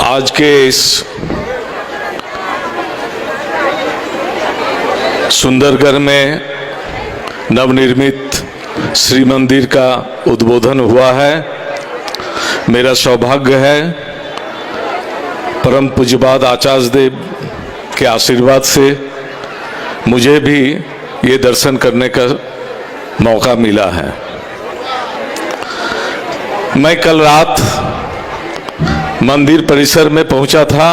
आज के इस सुंदरगढ़ में नवनिर्मित श्री मंदिर का उद्बोधन हुआ है। मेरा सौभाग्य है परम पूज्यपाद आचार्य देव के आशीर्वाद से मुझे भी ये दर्शन करने का मौका मिला है। मैं कल रात मंदिर परिसर में पहुंचा था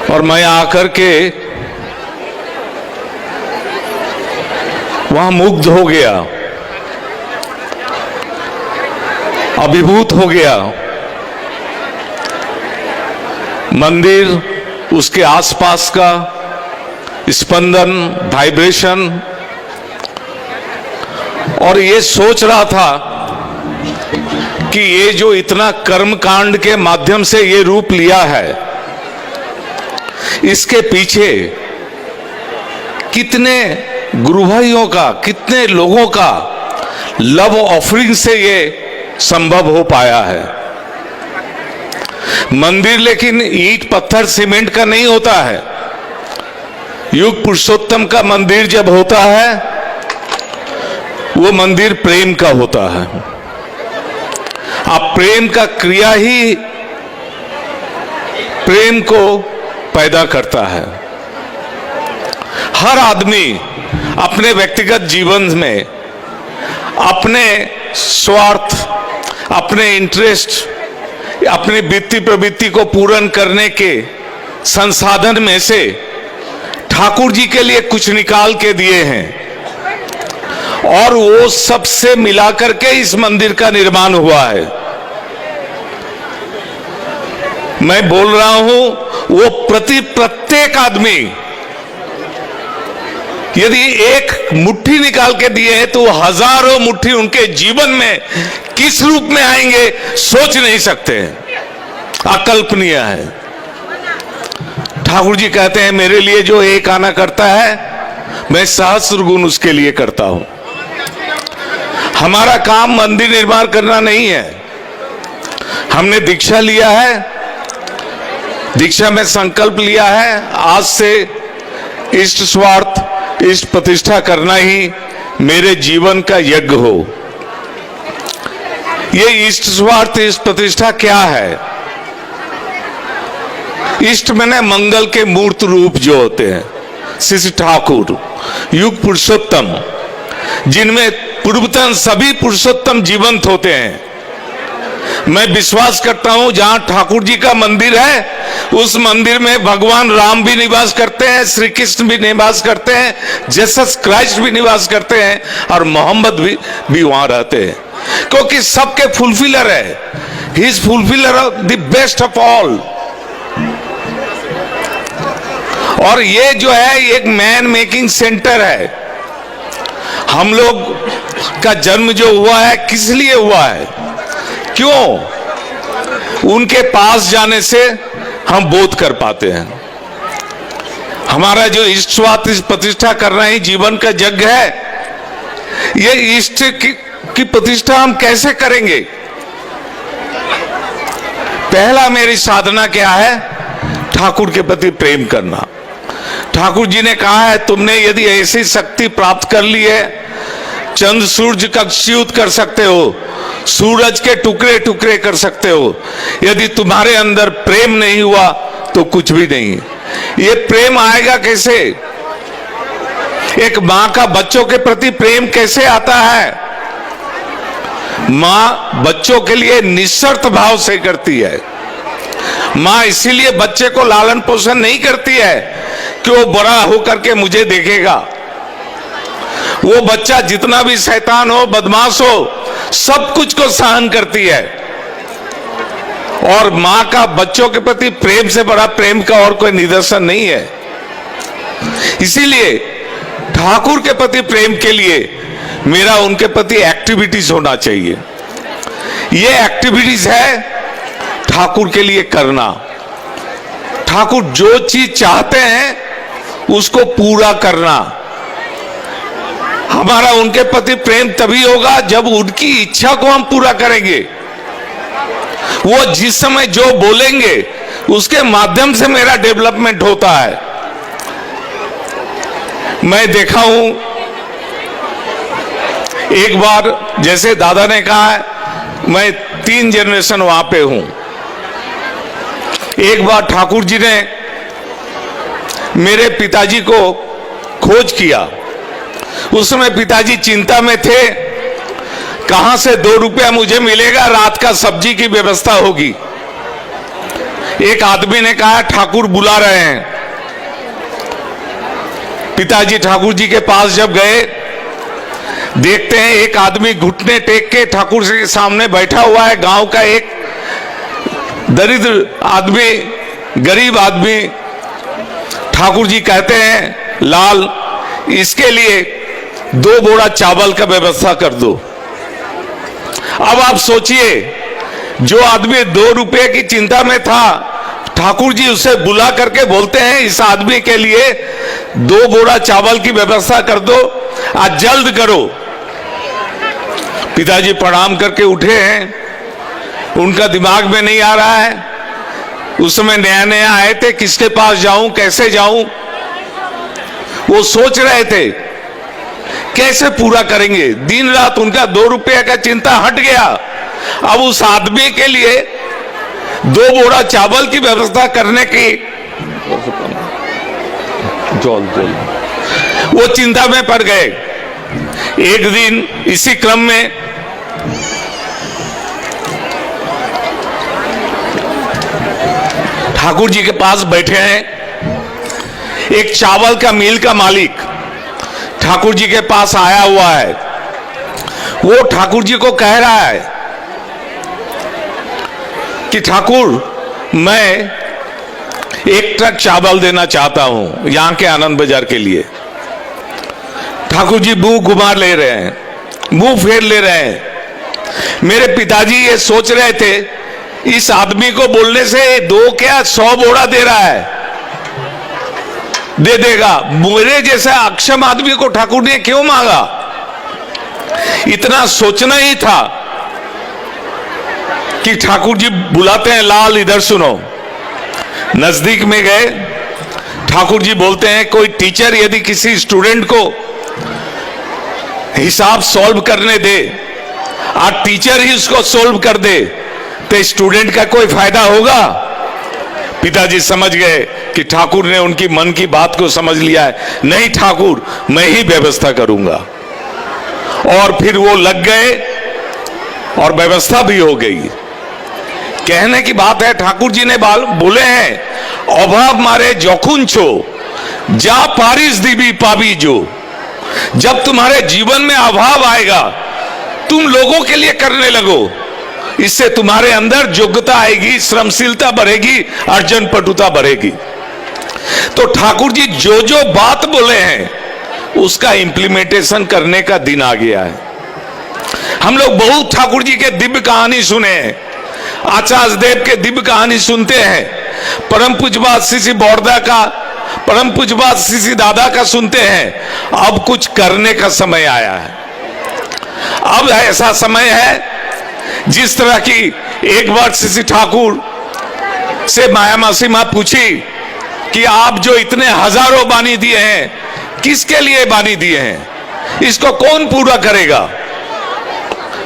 और मैं आकर के वहां मुग्ध हो गया, अभिभूत हो गया। मंदिर, उसके आसपास का स्पंदन, वाइब्रेशन, और ये सोच रहा था कि ये जो इतना कर्म कांड के माध्यम से ये रूप लिया है, इसके पीछे कितने गुरु भाइयों का, कितने लोगों का लव ऑफरिंग से ये संभव हो पाया है। मंदिर लेकिन ईंट पत्थर सीमेंट का नहीं होता है। युग पुरुषोत्तम का मंदिर जब होता है वो मंदिर प्रेम का होता है। अब प्रेम का क्रिया ही प्रेम को पैदा करता है। हर आदमी अपने व्यक्तिगत जीवन में अपने स्वार्थ, अपने इंटरेस्ट, अपनी वृत्ति प्रवृत्ति को पूर्ण करने के संसाधन में से ठाकुर जी के लिए कुछ निकाल के दिए हैं और वो सबसे मिलाकर के इस मंदिर का निर्माण हुआ है। मैं बोल रहा हूं वो प्रत्येक आदमी यदि एक मुट्ठी निकाल के दिए हैं तो हजारों मुट्ठी उनके जीवन में किस रूप में आएंगे सोच नहीं सकते, अकल्पनीय है। ठाकुर जी कहते हैं मेरे लिए जो एक आना करता है मैं सहस्र गुण उसके लिए करता हूं। हमारा काम मंदिर निर्माण करना नहीं है। हमने दीक्षा लिया है, दीक्षा में संकल्प लिया है आज से इष्ट स्वार्थ, इष्ट प्रतिष्ठा करना ही मेरे जीवन का यज्ञ हो। ये इष्ट स्वार्थ, इष्ट प्रतिष्ठा क्या है? इष्ट मैंने मंगल के मूर्त रूप जो होते हैं, श्री ठाकुर युग पुरुषोत्तम, जिनमें पूर्वतन सभी पुरुषोत्तम जीवंत होते हैं। मैं विश्वास करता हूं जहां ठाकुर जी का मंदिर है उस मंदिर में भगवान राम भी निवास करते हैं, श्री कृष्ण भी निवास करते हैं, जीसस क्राइस्ट भी निवास करते हैं और मोहम्मद भी वहां रहते हैं, क्योंकि सबके फुलफिलर है। He is fulfiller of the best of all. और ये जो है एक मैन मेकिंग सेंटर है। हम लोग का जन्म जो हुआ है किस लिए हुआ है? क्यों? उनके पास जाने से हम बोध कर पाते हैं। हमारा जो इष्ट स्वार्थ, इष्ट प्रतिष्ठा करना ही जीवन का यज्ञ है। ये इष्ट की प्रतिष्ठा हम कैसे करेंगे? पहला मेरी साधना क्या है? ठाकुर के प्रति प्रेम करना। ठाकुर जी ने कहा है तुमने यदि ऐसी शक्ति प्राप्त कर ली है, चंद्र सूरज का च्युत कर सकते हो, सूरज के टुकड़े टुकड़े कर सकते हो, यदि तुम्हारे अंदर प्रेम नहीं हुआ तो कुछ भी नहीं। ये प्रेम आएगा कैसे? एक मां का बच्चों के प्रति प्रेम कैसे आता है? मां बच्चों के लिए निस्वार्थ भाव से करती है। मां इसीलिए बच्चे को लालन पोषण नहीं करती है कि वो बड़ा होकर के मुझे देखेगा। वो बच्चा जितना भी शैतान हो, बदमाश हो, सब कुछ को सहन करती है। और मां का बच्चों के प्रति प्रेम से बड़ा प्रेम का और कोई निदर्शन नहीं है। इसीलिए ठाकुर के प्रति प्रेम के लिए मेरा उनके प्रति एक्टिविटीज होना चाहिए। ये एक्टिविटीज है ठाकुर के लिए करना। ठाकुर जो चीज चाहते हैं उसको पूरा करना। हमारा उनके प्रति प्रेम तभी होगा जब उनकी इच्छा को हम पूरा करेंगे। वो जिस समय जो बोलेंगे उसके माध्यम से मेरा डेवलपमेंट होता है। मैं देखा हूं, एक बार जैसे दादा ने कहा है, मैं 3 जनरेशन वहां पे हूं। एक बार ठाकुर जी ने मेरे पिताजी को खोज किया। उस समय पिताजी चिंता में थे, कहां से 2 रुपया मुझे मिलेगा, रात का सब्जी की व्यवस्था होगी। एक आदमी ने कहा ठाकुर बुला रहे हैं। पिताजी ठाकुर जी के पास जब गए, देखते हैं एक आदमी घुटने टेक के ठाकुर जी के सामने बैठा हुआ है। गांव का एक दरिद्र आदमी, गरीब आदमी। ठाकुर जी कहते हैं, लाल, इसके लिए 2 बोरा चावल का व्यवस्था कर दो। अब आप सोचिए, जो आदमी 2 रुपए की चिंता में था, ठाकुर जी उसे बुला करके बोलते हैं, इस आदमी के लिए 2 बोरा चावल की व्यवस्था कर दो, आज जल्द करो। पिताजी प्रणाम करके उठे हैं, उनका दिमाग में नहीं आ रहा है। उस समय नया नया आए थे, किसके पास जाऊं, कैसे जाऊं, वो सोच रहे थे कैसे पूरा करेंगे। दिन रात उनका 2 रुपये का चिंता हट गया। अब उस आदमी के लिए 2 बोरा चावल की व्यवस्था करने की वो चिंता में पड़ गए। एक दिन इसी क्रम में ठाकुर जी के पास बैठे हैं, एक चावल का मिल का मालिक ठाकुर जी के पास आया हुआ है। वो ठाकुर जी को कह रहा है कि ठाकुर, मैं 1 ट्रक चावल देना चाहता हूं यहां के आनंद बाजार के लिए। ठाकुर जी मुंह घुमा ले रहे हैं, मुंह फेर ले रहे हैं। मेरे पिताजी ये सोच रहे थे, इस आदमी को बोलने से 2 क्या 100 बोरा दे रहा है, दे देगा। मेरे जैसा अक्षम आदमी को ठाकुर ने क्यों मांगा? इतना सोचना ही था कि ठाकुर जी बुलाते हैं, लाल इधर सुनो। नजदीक में गए, ठाकुर जी बोलते हैं, कोई टीचर यदि किसी स्टूडेंट को हिसाब सॉल्व करने दे और टीचर ही उसको सॉल्व कर दे, तो स्टूडेंट का कोई फायदा होगा? पिताजी समझ गए कि ठाकुर ने उनकी मन की बात को समझ लिया है। नहीं ठाकुर, मैं ही व्यवस्था करूंगा। और फिर वो लग गए और व्यवस्था भी हो गई। कहने की बात है, ठाकुर जी ने बोले हैं, अभाव मारे जखुन छो जा पारिस दीबी पाबी जो। जब तुम्हारे जीवन में अभाव आएगा, तुम लोगों के लिए करने लगो, इससे तुम्हारे अंदर योग्यता आएगी, श्रमशीलता बढ़ेगी, अर्जन पटुता बढ़ेगी। तो ठाकुर जी जो जो बात बोले हैं उसका इंप्लीमेंटेशन करने का दिन आ गया है। हम लोग बहुत ठाकुर जी के दिव्य कहानी सुने हैं, आचार्य देव के दिव्य कहानी सुनते हैं, परम पूज्यपाद श्री बौरदा का, परम पूज्यपाद श्री दादा का सुनते हैं। अब कुछ करने का समय आया है। अब ऐसा समय है, जिस तरह की एक बार श्री ठाकुर से माया मासी मां पूछी कि आप जो इतने हजारों बानी दिए हैं, किसके लिए बानी दिए हैं, इसको कौन पूरा करेगा?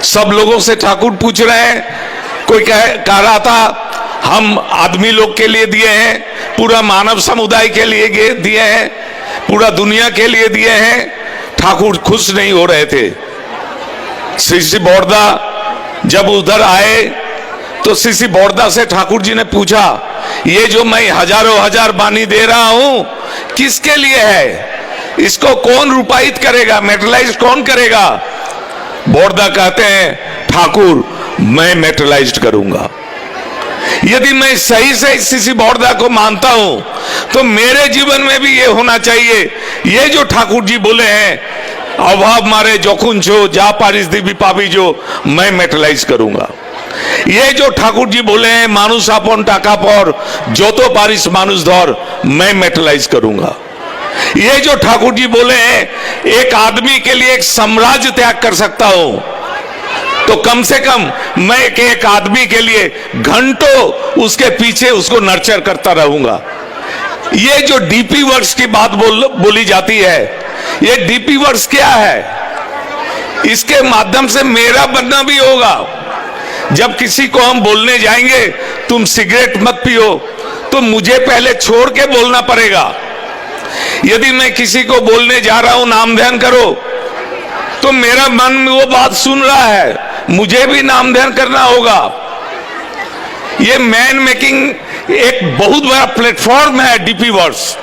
सब लोगों से ठाकुर पूछ रहे हैं। कोई कह रहा था, हम आदमी लोग के लिए दिए हैं, पूरा मानव समुदाय के लिए दिए हैं, पूरा दुनिया के लिए दिए हैं। ठाकुर खुश नहीं हो रहे थे। श्री बौरदा जब उधर आए तो श्री बौरदा से ठाकुर जी ने पूछा, ये जो मैं हजारों हजार बानी दे रहा हूं, किसके लिए है? इसको कौन रूपायित करेगा, मेटलाइज कौन करेगा? बौरदा कहते हैं, ठाकुर मैं मेटलाइज करूंगा। यदि मैं सही से श्री बौरदा को मानता हूं तो मेरे जीवन में भी ये होना चाहिए। ये जो ठाकुर जी बोले हैं, अभाव मारे जोखुन छो जा पारिस दीबी पाबी जो, मैं मेटलाइज करूंगा। ये जो ठाकुर जी बोले हैं, मानुष आपन टाका पर जो तो पारिस मानुष धर, मैं मेटलाइज करूंगा। ये जो ठाकुर जी बोले हैं, एक आदमी के लिए एक साम्राज्य त्याग कर सकता हूं, तो कम से कम मैं एक आदमी के लिए घंटों उसके पीछे उसको नर्चर करता रहूंगा। ये जो डीपी वर्क्स की बात बोली जाती है, ये डीपी वर्क्स क्या है? इसके माध्यम से मेरा बनना भी होगा। जब किसी को हम बोलने जाएंगे तुम सिगरेट मत पियो, तो मुझे पहले छोड़ के बोलना पड़ेगा। यदि मैं किसी को बोलने जा रहा हूं नाम ध्यान करो, तो मेरा मन वो बात सुन रहा है, मुझे भी नाम ध्यान करना होगा। ये मैन मेकिंग एक बहुत बड़ा प्लेटफॉर्म है डीपी वर्क्स।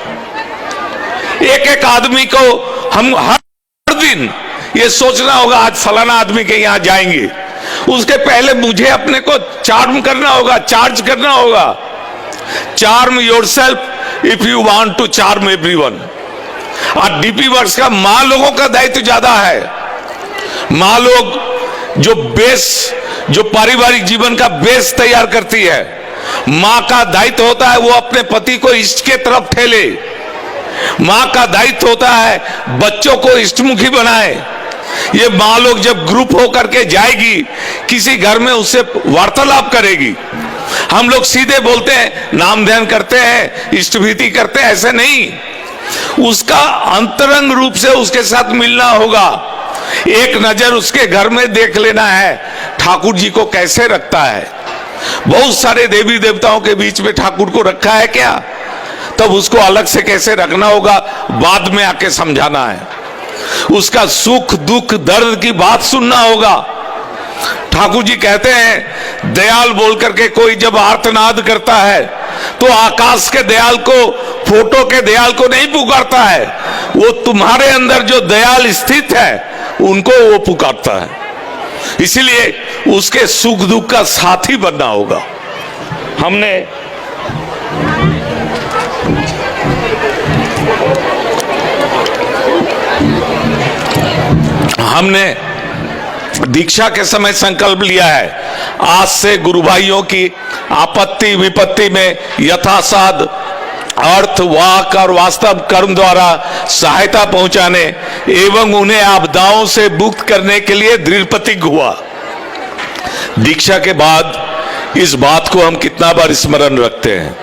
एक एक आदमी को हम हर दिन ये सोचना होगा आज फलाना आदमी के यहां जाएंगे, उसके पहले मुझे अपने को चार्म करना होगा, चार्ज करना होगा। Charm yourself if you want to charm everyone. और डीपी वर्क्स का मां लोगों का दायित्व ज्यादा है। मां लोग जो बेस, जो पारिवारिक जीवन का बेस तैयार करती है, मां का दायित्व होता है वो अपने पति को इष्ट के तरफ ठेले। मां का दायित्व होता है बच्चों को इष्टमुखी बनाए। ये मां लोग जब ग्रुप होकर के जाएगी किसी घर में, उससे वार्तालाप करेगी। हम लोग सीधे बोलते हैं, नाम ध्यान करते हैं, इष्टभीति करते हैं, ऐसे नहीं। उसका अंतरंग रूप से उसके साथ मिलना होगा। एक नजर उसके घर में देख लेना है ठाकुर जी को कैसे रखता है। बहुत सारे देवी देवताओं के बीच में ठाकुर को रखा है क्या? तब उसको अलग से कैसे रखना होगा बाद में आके समझाना है। उसका सुख दुख दर्द की बात सुनना होगा। ठाकुर जी कहते हैं दयाल बोल करके कोई जब आर्तनाद करता है तो आकाश के दयाल को, फोटो के दयाल को नहीं पुकारता है, वो तुम्हारे अंदर जो दयाल स्थित है उनको वो पुकारता है। इसलिए उसके सुख दुख का साथी बनना होगा। हमने दीक्षा के समय संकल्प लिया है, आज से गुरु भाइयों की आपत्ति विपत्ति में यथासाध्य अर्थ, वाक और वास्तव कर्म द्वारा सहायता पहुंचाने एवं उन्हें आपदाओं से मुक्त करने के लिए दृढ़ प्रतिज्ञ हुआ। दीक्षा के बाद इस बात को हम कितना बार स्मरण रखते हैं?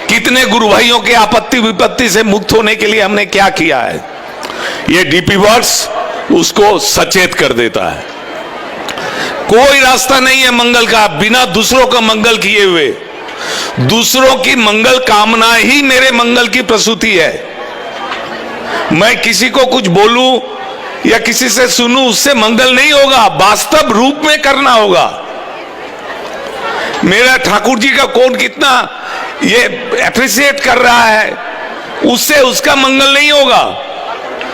कितने गुरु भाइयों के आपत्ति विपत्ति से मुक्त होने के लिए हमने क्या किया है? ये डीपी वर्क्स उसको सचेत कर देता है। कोई रास्ता नहीं है मंगल का बिना दूसरों का मंगल किए हुए। दूसरों की मंगल कामना ही मेरे मंगल की प्रसूति है। मैं किसी को कुछ बोलूं या किसी से सुनूं, उससे मंगल नहीं होगा, वास्तव रूप में करना होगा। मेरा ठाकुर जी का कौन कितना ये एप्रिशिएट कर रहा है, उससे उसका मंगल नहीं होगा।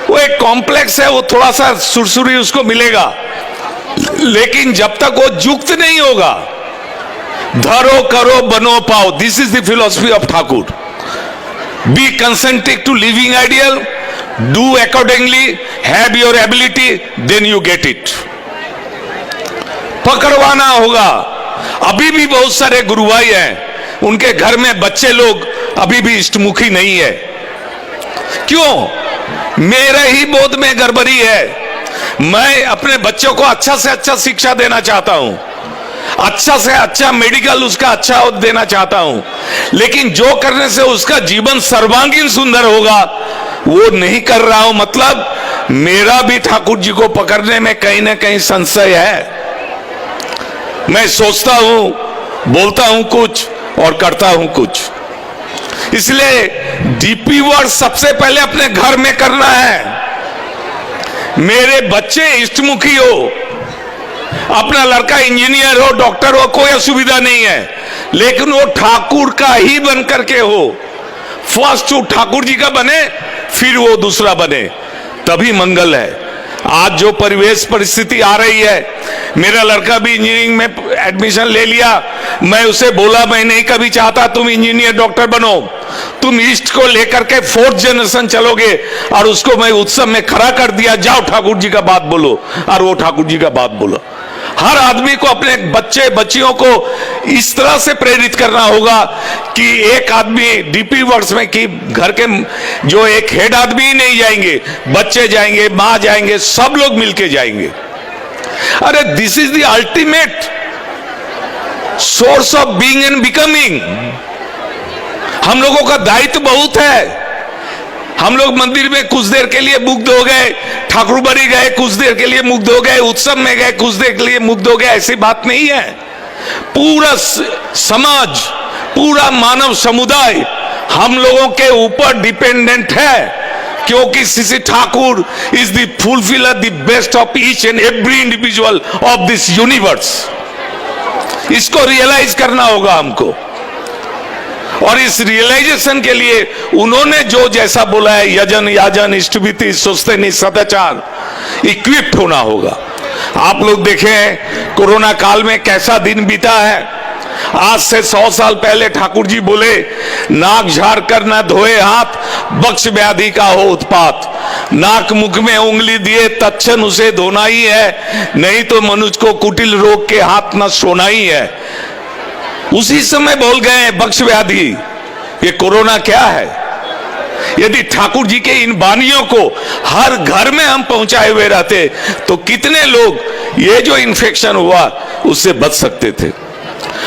वो एक कॉम्प्लेक्स है, वो थोड़ा सा सुरसुरी उसको मिलेगा, लेकिन जब तक वो युक्त नहीं होगा, धरो करो बनो पाओ, this is the philosophy of Thakur. Be consented to living ideal, do accordingly, have your ability, then you get it. पकड़वाना होगा। अभी भी बहुत सारे गुरु भाई हैं, उनके घर में बच्चे लोग अभी भी इष्टमुखी नहीं है। क्यों? मेरे ही बोध में गड़बड़ी है। मैं अपने बच्चों को अच्छा से अच्छा शिक्षा देना चाहता हूं, अच्छा से अच्छा मेडिकल उसका अच्छा देना चाहता हूं, लेकिन जो करने से उसका जीवन सर्वांगीण सुंदर होगा वो नहीं कर रहा हूं। मतलब मेरा भी ठाकुर जी को पकड़ने में कहीं ना कहीं संशय है। मैं सोचता हूं, बोलता हूं कुछ और करता हूं कुछ। इसलिए डीपी वर्क सबसे पहले अपने घर में करना है। मेरे बच्चे इष्टमुखी हो, अपना लड़का इंजीनियर हो, डॉक्टर हो, कोई असुविधा नहीं है, लेकिन वो ठाकुर का ही बन करके हो। फर्स्ट वो ठाकुर जी का बने, फिर वो दूसरा बने, तभी मंगल है। आज जो परिवेश परिस्थिति आ रही है, मेरा लड़का भी इंजीनियरिंग में एडमिशन ले लिया। मैं उसे बोला मैं नहीं कभी चाहता तुम इंजीनियर डॉक्टर बनो, तुम ईस्ट को लेकर के 4th जनरेशन चलोगे, और उसको मैं उत्सव में खड़ा कर दिया, जाओ ठाकुर जी का बात बोलो, और वो ठाकुर जी का बात बोलो। हर आदमी को अपने बच्चे बच्चियों को इस तरह से प्रेरित करना होगा कि एक आदमी डीपी वर्क्स में कि घर के जो एक हेड आदमी ही नहीं जाएंगे, बच्चे जाएंगे, मां जाएंगे, सब लोग मिलके जाएंगे। अरे this is the ultimate source of being and becoming. हम लोगों का दायित्व बहुत है। हम लोग मंदिर में कुछ देर के लिए मुग्ध हो गए, ठाकुरबाड़ी गए कुछ देर के लिए मुग्ध हो गए, उत्सव में गए कुछ देर के लिए मुग्ध हो गए, ऐसी बात नहीं है। पूरा समाज, पूरा मानव समुदाय हम लोगों के ऊपर डिपेंडेंट है, क्योंकि Shri Thakur is the fulfiller the best of each and every individual of this universe. इसको रियलाइज करना होगा हमको, और इस रियलाइजेशन के लिए उन्होंने जो जैसा बोला है, यजन याजन इष्टविति सुस्तेनी सदाचार, इक्विप्ड होना होगा। आप लोग देखें कोरोना काल में कैसा दिन बीता है। आज से 100 साल पहले ठाकुर जी बोले, नाक झाड़ कर न धोए हाथ, बक्ष व्याधि का हो उत्पात। नाक मुख में उंगली दिए तत्क्षण उसे धोना ही है, नहीं तो मनुष्य को कुटिल रोग के हाथ न सोना ही है। उसी समय बोल गए बक्ष व्याधि। ये कोरोना क्या है? यदि ठाकुर जी के इन वाणियों को हर घर में हम पहुंचाए हुए रहते तो कितने लोग ये जो इन्फेक्शन हुआ उससे बच सकते थे।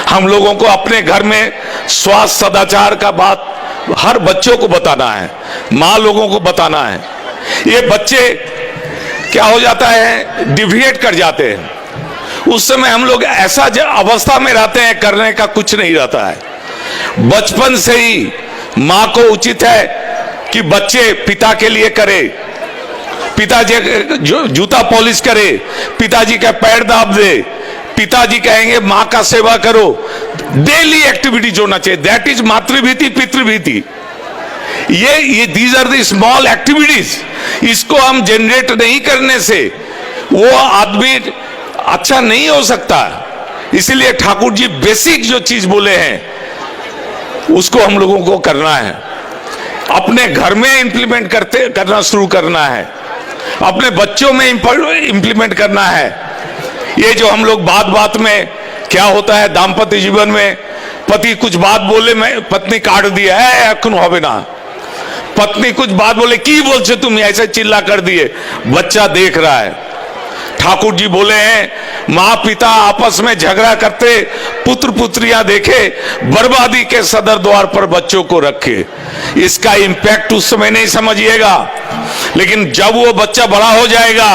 हम लोगों को अपने घर में स्वास्थ्य सदाचार का बात हर बच्चों को बताना है, माँ लोगों को बताना है। ये बच्चे क्या हो जाता है, डिविएट कर जाते हैं। उस समय हम लोग ऐसा अवस्था में रहते हैं, करने का कुछ नहीं रहता है। बचपन से ही माँ को उचित है कि बच्चे पिता के लिए करे, पिताजी जूता पॉलिश करे, पिताजी का पैर दाब दे, पिताजी कहेंगे माँ का सेवा करो। डेली एक्टिविटीज होना चाहिए, दैट इज मातृभीति पितृभीति। ये these are the small activities. इसको हम जनरेट नहीं करने से वो आदमी अच्छा नहीं हो सकता। इसीलिए ठाकुर जी बेसिक जो चीज बोले हैं उसको हम लोगों को करना है, अपने घर में इंप्लीमेंट करना शुरू करना है, अपने बच्चों में इंप्लीमेंट करना है। ये जो हम लोग बात बात में क्या होता है, दाम्पत्य जीवन में पति कुछ बात बोले, मैं पत्नी काट दिया है अखन होवे ना, पत्नी कुछ बात बोले की बोल से तुम ऐसे चिल्ला कर दिए, बच्चा देख रहा है। ठाकुर जी बोले हैं माँ पिता आपस में झगड़ा करते, पुत्र पुत्रियां देखे, बर्बादी के सदर द्वार पर बच्चों को रखे। इसका इंपैक्ट उस समय नहीं समझिएगा, लेकिन जब वो बच्चा बड़ा हो जाएगा,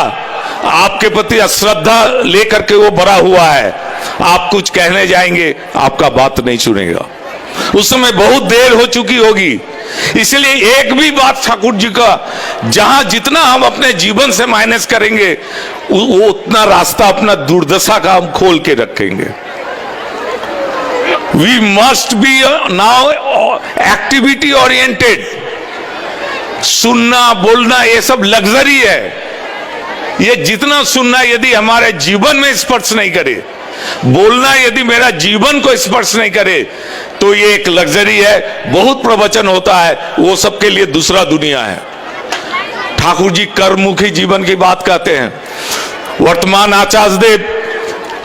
आपके प्रति अश्रद्धा लेकर के वो बड़ा हुआ है, आप कुछ कहने जाएंगे आपका बात नहीं सुनेगा। उस समय बहुत देर हो चुकी होगी। इसलिए एक भी बात ठाकुर जी का जहां जितना हम अपने जीवन से माइनस करेंगे वो उतना रास्ता अपना दुर्दशा का हम खोल के रखेंगे। We must be now activity oriented. सुनना बोलना ये सब लग्जरी है। ये जितना सुनना यदि हमारे जीवन में स्पर्श नहीं करे, बोलना यदि मेरा जीवन को स्पर्श नहीं करे, तो ये एक लग्जरी है। बहुत प्रवचन होता है, वो सबके लिए दूसरा दुनिया है। ठाकुर जी कर्ममुखी जीवन की बात कहते हैं। वर्तमान आचार्य देव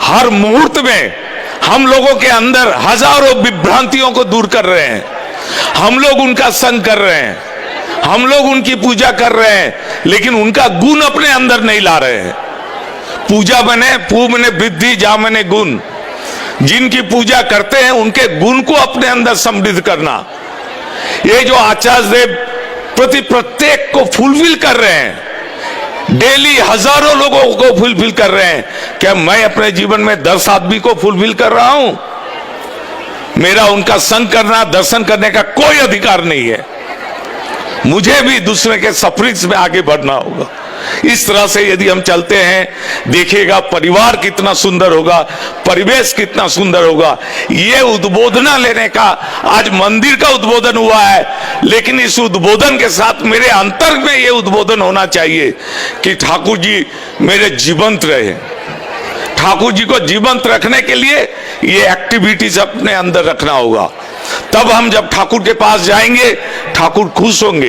हर मुहूर्त में हम लोगों के अंदर हजारों विभ्रांतियों को दूर कर रहे हैं। हम लोग उनका संग कर रहे हैं, हम लोग उनकी पूजा कर रहे हैं, लेकिन उनका गुण अपने अंदर नहीं ला रहे हैं। पूजा बने पू मने वृद्धि जा मने गुण। जिनकी पूजा करते हैं उनके गुण को अपने अंदर समृद्ध करना, ये जो आचार्य देव प्रति प्रत्येक को फुलफिल कर रहे हैं, डेली हजारों लोगों को फुलफिल कर रहे हैं। क्या मैं अपने जीवन में 10 आदमी को फुलफिल कर रहा हूं? मेरा उनका संग करना, दर्शन करने का कोई अधिकार नहीं है। मुझे भी दूसरे के सफरिंग्स में आगे बढ़ना होगा। इस तरह से यदि हम चलते हैं, देखिएगा परिवार कितना सुंदर होगा, परिवेश कितना सुंदर होगा। ये उद्बोधना लेने का आज मंदिर का उद्बोधन हुआ है, लेकिन इस उद्बोधन के साथ मेरे अंतर में ये उद्बोधन होना चाहिए कि ठाकुर जी मेरे जीवंत रहे। ठाकुर जी को जीवंत रखने के लिए ये एक्टिविटीज अपने अंदर रखना होगा। तब हम जब ठाकुर के पास जाएंगे, ठाकुर खुश होंगे।